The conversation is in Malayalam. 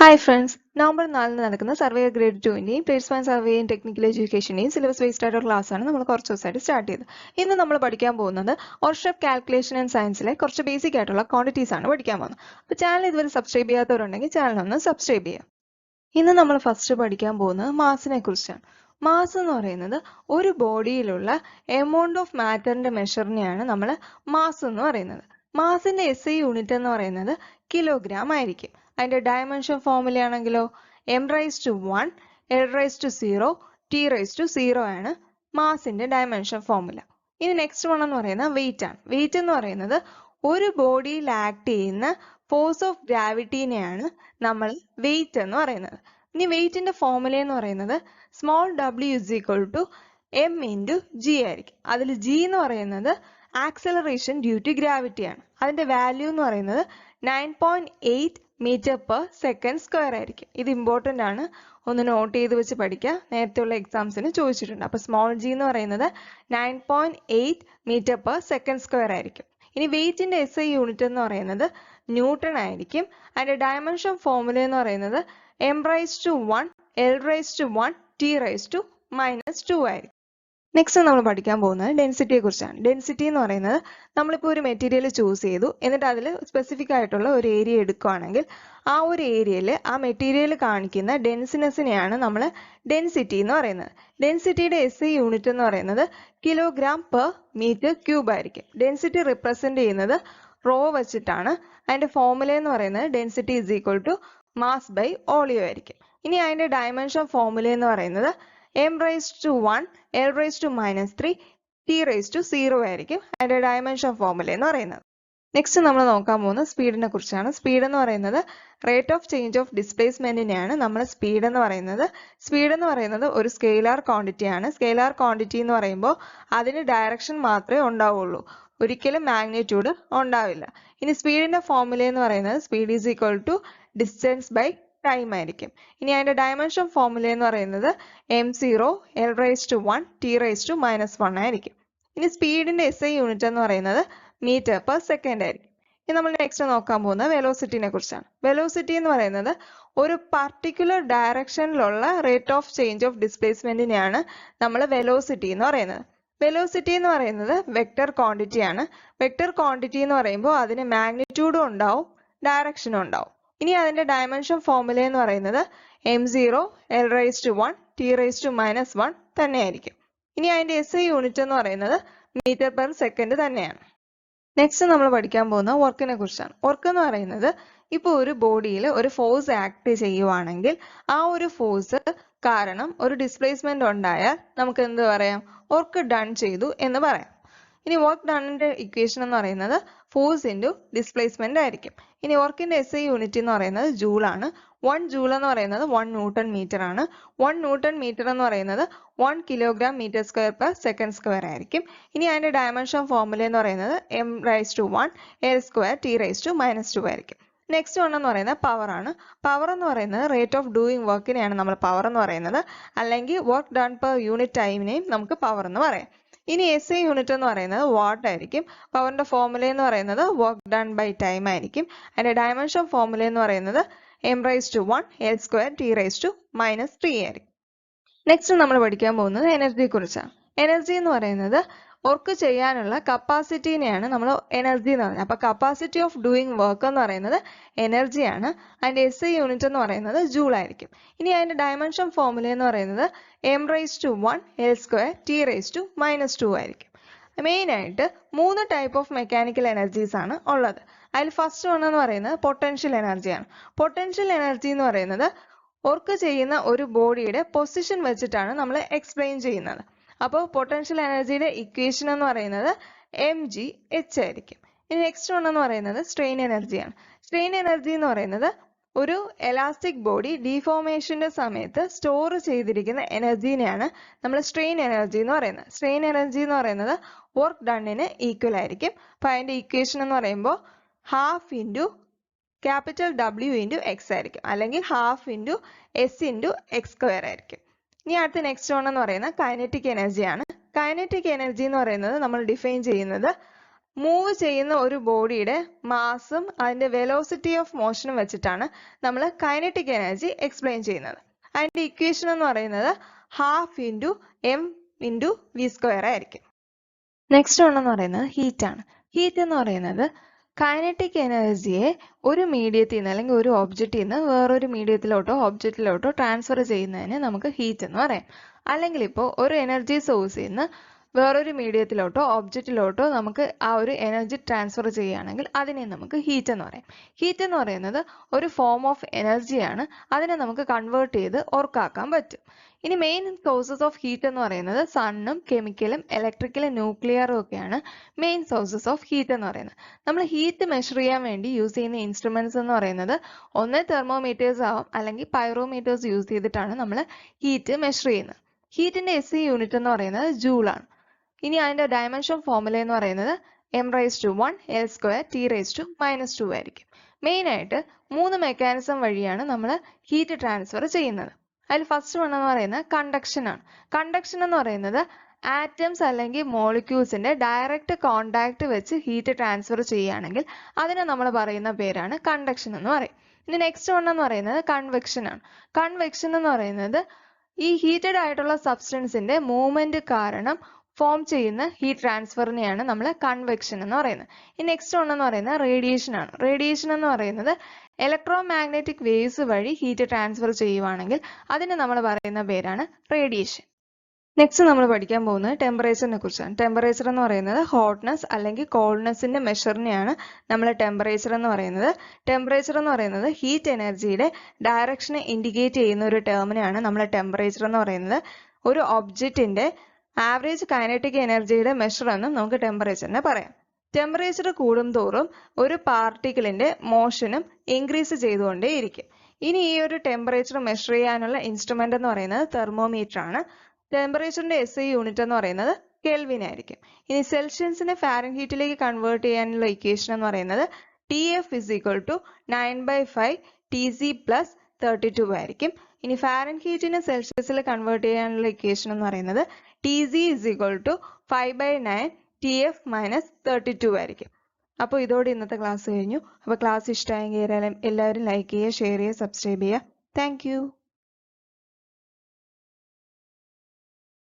Hi friends, November 4 നടക്കുന്ന സർവേയർ ഗ്രേഡ് 2ന്റെയും Tradesman-Survey ടെക്നിക്കൽ എഡ്യൂക്കേഷന്റെയും സിലബസ് ബേസ്ഡ് ആയിട്ടുള്ള ക്ലാസ് ആണ് നമ്മൾ കുറച്ച് ദിവസമായിട്ട് സ്റ്റാർട്ട് ചെയ്തത്. ഇന്ന് നമ്മൾ പഠിക്കാൻ പോകുന്നത് ഓർഷപ്പ് കാൽക്കുലേഷൻ ആൻഡ് സയൻസിലെ കുറച്ച് ബേസിക് ആയിട്ടുള്ള ക്വാണ്ടിറ്റീസ് ആണ് പഠിക്കാൻ പോകുന്നത്. അപ്പോൾ ചാനൽ ഇതുവരെ സബ്സ്ക്രൈബ് ചെയ്യാത്തവരുണ്ടെങ്കിൽ ചാനൽ ഒന്ന് സബ്സ്ക്രൈബ് ചെയ്യുക. ഇന്ന് നമ്മൾ ഫസ്റ്റ് പഠിക്കാൻ പോകുന്നത് മാസിനെ കുറിച്ചാണ്. മാസ് എന്ന് പറയുന്നത് ഒരു ബോഡിയിലുള്ള എമൗണ്ട് ഓഫ് മാറ്ററിന്റെ മെഷറിനെയാണ് നമ്മൾ മാസ് എന്ന് പറയുന്നത്. മാസിന്റെ SI യൂണിറ്റ് എന്ന് പറയുന്നത് കിലോഗ്രാം ആയിരിക്കും. അതിന്റെ ഡയമെൻഷൻ ഫോർമുല ആണെങ്കിലോ m⁻1 L⁻0 T⁻0 ആണ് മാസിന്റെ ഡയമെൻഷൻ ഫോർമുല. ഇനി നെക്സ്റ്റ് വൺ എന്ന് പറയുന്നത് വെയിറ്റ് ആണ്. വെയിറ്റ് എന്ന് പറയുന്നത് ഒരു ബോഡിയിൽ ആക്ട് ചെയ്യുന്ന ഫോഴ്സ് ഓഫ് ഗ്രാവിറ്റിനെയാണ് നമ്മൾ വെയിറ്റ് എന്ന് പറയുന്നത്. ഇനി വെയിറ്റിന്റെ ഫോർമുല എന്ന് പറയുന്നത് small w is equal to m into g ആയിരിക്കും. അതിൽ ജി എന്ന് പറയുന്നത് ആക്സലറേഷൻ ഡ്യൂ ടു ഗ്രാവിറ്റി ആണ്. അതിന്റെ വാല്യൂ എന്ന് പറയുന്നത് 9.8 മീറ്റർ പെർ സെക്കൻഡ് സ്ക്വയർ ആയിരിക്കും. ഇത് ഇമ്പോർട്ടൻ്റ് ആണ്, ഒന്ന് നോട്ട് ചെയ്ത് വെച്ച് പഠിക്കുക. നേരത്തെയുള്ള എക്സാംസിന് ചോദിച്ചിട്ടുണ്ട്. അപ്പോൾ സ്മോൾ ജി എന്ന് പറയുന്നത് 9.8 മീറ്റർ പെർ സെക്കൻഡ് സ്ക്വയർ ആയിരിക്കും. ഇനി വെയിറ്റിന്റെ SI യൂണിറ്റ് എന്ന് പറയുന്നത് ന്യൂട്ടൺ ആയിരിക്കും. അതിന്റെ ഡയമെൻഷൻ ഫോർമുല എന്ന് പറയുന്നത് m⁻1 L⁻1 T⁻2 ആയിരിക്കും. നെക്സ്റ്റ് നമ്മൾ പഠിക്കാൻ പോകുന്നത് ഡെൻസിറ്റിയെ കുറിച്ചാണ്. ഡെൻസിറ്റി എന്ന് പറയുന്നത് നമ്മളിപ്പോൾ ഒരു മെറ്റീരിയൽ ചൂസ് ചെയ്തു, എന്നിട്ട് അതിൽ സ്പെസിഫിക് ആയിട്ടുള്ള ഒരു ഏരിയ എടുക്കുകയാണെങ്കിൽ ആ ഒരു ഏരിയയിൽ ആ മെറ്റീരിയൽ കാണിക്കുന്ന ഡെൻസിനെസ്സിനെയാണ് നമ്മൾ ഡെൻസിറ്റി എന്ന് പറയുന്നത്. ഡെൻസിറ്റിയുടെ SI യൂണിറ്റ് എന്ന് പറയുന്നത് കിലോഗ്രാം പെർ മീറ്റർ ക്യൂബ് ആയിരിക്കും. ഡെൻസിറ്റി റിപ്രസെന്റ് ചെയ്യുന്നത് റോ വെച്ചിട്ടാണ്. അതിന്റെ ഫോർമുല എന്ന് പറയുന്നത് density is equal to mass by volume ആയിരിക്കും. ഇനി അതിന്റെ ഡയമെൻഷൻ ഫോർമുല എന്ന് പറയുന്നത് m⁻1 L⁻3 T⁻0 ആയിരിക്കും അതിന്റെ ഡയമെൻഷൻ ഫോർമുല എന്ന് പറയുന്നത്. നെക്സ്റ്റ് നമ്മൾ നോക്കാൻ പോകുന്നത് സ്പീഡിനെ കുറിച്ചാണ്. സ്പീഡ് എന്ന് പറയുന്നത് റേറ്റ് ഓഫ് ചേഞ്ച് ഓഫ് ഡിസ്പ്ലേസ്മെന്റിനെയാണ് നമ്മൾ സ്പീഡ് എന്ന് പറയുന്നത്. സ്പീഡ് എന്ന് പറയുന്നത് ഒരു സ്കെയിലാർ ക്വാണ്ടിറ്റി ആണ്. സ്കെയിലാർ ക്വാണ്ടിറ്റി എന്ന് പറയുമ്പോൾ അതിന് ഡയറക്ഷൻ മാത്രമേ ഉണ്ടാവുള്ളൂ, ഒരിക്കലും മാഗ്നിറ്റ്യൂഡ് ഉണ്ടാവില്ല. ഇനി സ്പീഡിന്റെ ഫോർമുല എന്ന് പറയുന്നത് speed is equal to distance by time ആയിരിക്കും. ഇനി അതിന്റെ ഡയമെൻഷൻ ഫോർമുല എന്ന് പറയുന്നത് m0 L⁻1 T⁻1 ആയിരിക്കും. ഇനി സ്പീഡിന്റെ SI യൂണിറ്റ് എന്ന് പറയുന്നത് മീറ്റർ പെർ സെക്കൻഡ് ആയിരിക്കും. ഇനി നമ്മൾ നെക്സ്റ്റ് നോക്കാൻ പോകുന്നത് വെലോസിറ്റിനെ കുറിച്ചാണ്. വെലോസിറ്റി എന്ന് പറയുന്നത് ഒരു പർട്ടിക്കുലർ ഡയറക്ഷനിലുള്ള റേറ്റ് ഓഫ് ചേഞ്ച് ഓഫ് ഡിസ്പ്ലേസ്മെന്റിനെയാണ് നമ്മൾ വെലോസിറ്റി എന്ന് പറയുന്നത്. വെലോസിറ്റി എന്ന് പറയുന്നത് വെക്റ്റർ ക്വാണ്ടിറ്റി ആണ്. വെക്റ്റർ ക്വാണ്ടിറ്റി എന്ന് പറയുമ്പോൾ അതിന് മാഗ്നിറ്റ്യൂഡും ഉണ്ടാവും, ഡയറക്ഷനും ഉണ്ടാവും. ഇനി അതിന്റെ ഡയമെൻഷൻ ഫോർമുല എന്ന് പറയുന്നത് m0 L⁻1 T⁻1 തന്നെയായിരിക്കും. ഇനി അതിന്റെ SI യൂണിറ്റ് എന്ന് പറയുന്നത് മീറ്റർ പെർ സെക്കൻഡ് തന്നെയാണ്. നെക്സ്റ്റ് നമ്മൾ പഠിക്കാൻ പോകുന്ന വർക്കിനെ കുറിച്ചാണ്. വർക്ക് എന്ന് പറയുന്നത് ഇപ്പോൾ ഒരു ബോഡിയിൽ ഒരു ഫോഴ്സ് ആക്ട് ചെയ്യുവാണെങ്കിൽ ആ ഒരു ഫോഴ്സ് കാരണം ഒരു ഡിസ്പ്ലേസ്മെന്റ് ഉണ്ടായാൽ നമുക്ക് എന്ത് പറയാം? വർക്ക് ഡൺ ചെയ്തു എന്ന് പറയാം. ഇനി വർക്ക് ഡണ്ണിന്റെ ഇക്വേഷൻ എന്ന് പറയുന്നത് ഫോഴ്സ് ഇൻറ്റു ഡിസ്പ്ലേസ്മെന്റ് ആയിരിക്കും. ഇനി വർക്കിന്റെ SI യൂണിറ്റ് എന്ന് പറയുന്നത് ജൂൾ ആണ്. 1 ജൂൾ എന്ന് പറയുന്നത് 1 ന്യൂട്ടൺ മീറ്റർ ആണ്. 1 ന്യൂട്ടൺ മീറ്റർ എന്ന് പറയുന്നത് 1 kilogram metre square per second square ആയിരിക്കും. ഇനി അതിന്റെ ഡയമെൻഷൻ ഫോർമുല എന്ന് പറയുന്നത് m⁻1 L² T⁻2 ആയിരിക്കും. നെക്സ്റ്റ് വൺ എന്ന് പറയുന്നത് പവർ ആണ്. പവർ എന്ന് പറയുന്നത് റേറ്റ് ഓഫ് ഡൂയിങ് വർക്കിനെയാണ് നമ്മൾ പവർ എന്ന് പറയുന്നത്, അല്ലെങ്കിൽ വർക്ക് ഡൺ പെർ യൂണിറ്റ് ടൈമിനെയും നമുക്ക് പവർ എന്ന് പറയാം. ഇനി SI യൂണിറ്റ് എന്ന് പറയുന്നത് വാട്ട് ആയിരിക്കും. പവറിന്റെ ഫോർമുല എന്ന് പറയുന്നത് വർക്ക് ഡൺ ബൈ ടൈം ആയിരിക്കും. അതിന്റെ ഡയമെൻഷൻ ഫോർമുല എന്ന് പറയുന്നത് m⁻1 L² T⁻3 ആയിരിക്കും. നെക്സ്റ്റ് നമ്മൾ പഠിക്കാൻ പോകുന്നത് എനർജിയെ കുറിച്ചാണ്. എനർജി എന്ന് പറയുന്നത് വർക്ക് ചെയ്യാനുള്ള കപ്പാസിറ്റിനെയാണ് നമ്മൾ എനർജി എന്ന് പറയുന്നത്. അപ്പൊ കപ്പാസിറ്റി ഓഫ് ഡൂയിങ് വർക്ക് എന്ന് പറയുന്നത് എനർജിയാണ്. അതിന്റെ SI യൂണിറ്റ് എന്ന് പറയുന്നത് ജൂൾ ആയിരിക്കും. ഇനി അതിന്റെ ഡയമെൻഷൻ ഫോർമുല എന്ന് പറയുന്നത് m⁻1 L² T⁻2 ആയിരിക്കും. മെയിൻ ആയിട്ട് 3 ടൈപ്പ് ഓഫ് മെക്കാനിക്കൽ എനർജീസ് ആണ് ഉള്ളത്. അതിൽ ഫസ്റ്റ് വൺ എന്ന് പറയുന്നത് പൊട്ടൻഷ്യൽ എനർജിയാണ്. പൊട്ടൻഷ്യൽ എനർജി എന്ന് പറയുന്നത് വർക്ക് ചെയ്യുന്ന ഒരു ബോഡിയുടെ പൊസിഷൻ വെച്ചിട്ടാണ് നമ്മൾ എക്സ്പ്ലെയിൻ ചെയ്യുന്നത്. അപ്പോൾ പൊട്ടൻഷ്യൽ എനർജിയുടെ ഇക്വേഷൻ എന്ന് പറയുന്നത് mgh ആയിരിക്കും. ഇനി നെക്സ്റ്റ് വൺ എന്ന് പറയുന്നത് സ്ട്രെയിൻ എനർജിയാണ്. സ്ട്രെയിൻ എനർജി എന്ന് പറയുന്നത് ഒരു എലാസ്റ്റിക് ബോഡി ഡീഫോർമേഷന്റെ സമയത്ത് സ്റ്റോർ ചെയ്തിരിക്കുന്ന എനർജിനെയാണ് നമ്മൾ സ്ട്രെയിൻ എനർജി എന്ന് പറയുന്നത്. സ്ട്രെയിൻ എനർജി എന്ന് പറയുന്നത് വർക്ക് ഡണ്ണിന് ഈക്വൽ ആയിരിക്കും. അപ്പൊ അതിന്റെ ഇക്വേഷൻ എന്ന് പറയുമ്പോൾ half into capital W into X ആയിരിക്കും, അല്ലെങ്കിൽ half into S into x² ആയിരിക്കും. ഇനി അടുത്ത നെക്സ്റ്റ് വൺ എന്ന് പറയുന്നത് കൈനറ്റിക് എനർജിയാണ്. കൈനറ്റിക് എനർജി എന്ന് പറയുന്നത് നമ്മൾ ഡിഫൈൻ ചെയ്യുന്നത് മൂവ് ചെയ്യുന്ന ഒരു ബോഡിയുടെ മാസും അതിന്റെ വെലോസിറ്റി ഓഫ് മോഷനും വെച്ചിട്ടാണ് നമ്മൾ കൈനറ്റിക് എനർജി എക്സ്പ്ലെയിൻ ചെയ്യുന്നത്. അതിന്റെ ഇക്വേഷൻ എന്ന് പറയുന്നത് half into m into v square ആയിരിക്കും. നെക്സ്റ്റ് എന്ന് പറയുന്നത് ഹീറ്റ് ആണ്. ഹീറ്റ് എന്ന് പറയുന്നത് കൈനറ്റിക് എനർജിയെ ഒരു മീഡിയത്തിൽ നിന്ന് അല്ലെങ്കിൽ ഒരു ഒബ്ജക്റ്റിൽ നിന്ന് വേറൊരു മീഡിയത്തിലോട്ടോ ഒബ്ജക്റ്റിലോട്ടോ ട്രാൻസ്ഫർ ചെയ്യുന്നതിന് നമുക്ക് ഹീറ്റ് എന്ന് പറയാം. അല്ലെങ്കിൽ ഇപ്പോൾ ഒരു എനർജി സോഴ്സിൽ നിന്ന് വേറൊരു മീഡിയത്തിലോട്ടോ ഒബ്ജക്റ്റിലോട്ടോ നമുക്ക് ആ ഒരു എനർജി ട്രാൻസ്ഫർ ചെയ്യുകയാണെങ്കിൽ അതിനെ നമുക്ക് ഹീറ്റ് എന്ന് പറയാം. ഹീറ്റ് എന്ന് പറയുന്നത് ഒരു ഫോം ഓഫ് എനർജിയാണ്. അതിനെ നമുക്ക് കൺവേർട്ട് ചെയ്ത് വർക്കാക്കാൻ പറ്റും. ഇനി മെയിൻ സോഴ്സസ് ഓഫ് ഹീറ്റ് എന്ന് പറയുന്നത് സണ്ണും കെമിക്കലും ഇലക്ട്രിക്കലും ന്യൂക്ലിയറും ഒക്കെയാണ് മെയിൻ സോഴ്സസ് ഓഫ് ഹീറ്റ് എന്ന് പറയുന്നത്. നമ്മൾ ഹീറ്റ് മെഷർ ചെയ്യാൻ വേണ്ടി യൂസ് ചെയ്യുന്ന ഇൻസ്ട്രുമെന്റ്സ് എന്ന് പറയുന്നത് ഒന്ന് തെർമോമീറ്റേഴ്സ് ആവും, അല്ലെങ്കിൽ പൈറോമീറ്റേഴ്സ് യൂസ് ചെയ്തിട്ടാണ് നമ്മൾ ഹീറ്റ് മെഷർ ചെയ്യുന്നത്. ഹീറ്റിന്റെ SI യൂണിറ്റ് എന്ന് പറയുന്നത് ജൂൾ ആണ്. ഇനി അതിന്റെ ഡയമെൻഷൻ ഫോർമുല എന്ന് പറയുന്നത് m⁻1 L² T⁻⁻2 ആയിരിക്കും. മെയിൻ ആയിട്ട് 3 മെക്കാനിസം വഴിയാണ് നമ്മൾ ഹീറ്റ് ട്രാൻസ്ഫർ ചെയ്യുന്നത്. അതിൽ ഫസ്റ്റ് വൺ എന്ന് പറയുന്നത് കണ്ടക്ഷൻ ആണ്. കണ്ടക്ഷൻ എന്ന് പറയുന്നത് ആറ്റംസ് അല്ലെങ്കിൽ മോളിക്യൂൾസിന്റെ ഡയറക്റ്റ് കോണ്ടാക്ട് വെച്ച് ഹീറ്റ് ട്രാൻസ്ഫർ ചെയ്യുകയാണെങ്കിൽ അതിനെ നമ്മൾ പറയുന്ന പേരാണ് കണ്ടക്ഷൻ എന്ന് പറയും. ഇനി നെക്സ്റ്റ് വൺ എന്ന് പറയുന്നത് കൺവെക്ഷൻ ആണ്. കൺവെക്ഷൻ എന്ന് പറയുന്നത് ഈ ഹീറ്റഡ് ആയിട്ടുള്ള സബ്സ്റ്റൻസിന്റെ മൂവ്മെന്റ് കാരണം ഫോം ചെയ്യുന്ന ഹീറ്റ് ട്രാൻസ്ഫറിനെയാണ് നമ്മൾ കൺവെക്ഷൻ എന്ന് പറയുന്നത്. ഈ നെക്സ്റ്റ് വൺ എന്ന് പറയുന്നത് റേഡിയേഷൻ ആണ്. റേഡിയേഷൻ എന്ന് പറയുന്നത് ഇലക്ട്രോ മാഗ്നറ്റിക് വേവ്സ് വഴി ഹീറ്റ് ട്രാൻസ്ഫർ ചെയ്യുവാണെങ്കിൽ അതിന് നമ്മൾ പറയുന്ന പേരാണ് റേഡിയേഷൻ. നെക്സ്റ്റ് നമ്മൾ പഠിക്കാൻ പോകുന്നത് ടെമ്പറേച്ചറിനെ കുറിച്ചാണ്. ടെമ്പറേച്ചർ എന്ന് പറയുന്നത് ഹോട്ട്നെസ് അല്ലെങ്കിൽ കോൾഡ്നെസിന്റെ മെഷറിനെയാണ് നമ്മൾ ടെമ്പറേച്ചർ എന്ന് പറയുന്നത്. ടെമ്പറേച്ചർ എന്ന് പറയുന്നത് ഹീറ്റ് എനർജിയുടെ ഡയറക്ഷനെ ഇൻഡിക്കേറ്റ് ചെയ്യുന്ന ഒരു ടേമിനെയാണ് നമ്മൾ ടെമ്പറേച്ചർ എന്ന് പറയുന്നത്. ഒരു ഒബ്ജക്റ്റിന്റെ ആവറേജ് കൈനറ്റിക് എനർജിയുടെ മെഷർ എന്നും നമുക്ക് ടെമ്പറേച്ചറിനെ പറയാം. ടെമ്പറേച്ചർ കൂടുംതോറും ഒരു പാർട്ടിക്കിളിന്റെ മോഷനും ഇൻക്രീസ് ചെയ്തുകൊണ്ടേയിരിക്കും. ഇനി ഈ ഒരു ടെമ്പറേച്ചർ മെഷർ ചെയ്യാനുള്ള ഇൻസ്ട്രുമെന്റ് എന്ന് പറയുന്നത് തെർമോമീറ്റർ ആണ്. ടെമ്പറേച്ചറിന്റെ SI യൂണിറ്റ് എന്ന് പറയുന്നത് കെൽവിൻ ആയിരിക്കും. ഇനി സെൽഷ്യസിനെ ഫാരൻഹീറ്റിലേക്ക് കൺവേർട്ട് ചെയ്യാനുള്ള ഇക്വേഷൻ എന്ന് പറയുന്നത് TF = 9/5 TC + 32 ആയിരിക്കും. ഇനി ഫാരൻഹീറ്റിനെ സെൽഷ്യസിൽ കൺവേർട്ട് ചെയ്യാനുള്ള ഇക്വേഷൻ എന്ന് പറയുന്നത് TC = 5/9 TF - 32 ആയിരിക്കും. അപ്പോൾ ഇതോടെ ഇന്നത്തെ ക്ലാസ് കഴിഞ്ഞു. അപ്പോൾ ക്ലാസ് ഇഷ്ടമായെങ്കിൽ എല്ലാവരും ലൈക്ക് ചെയ്യുക, ഷെയർ ചെയ്യുക, സബ്സ്ക്രൈബ് ചെയ്യുക. Thank you.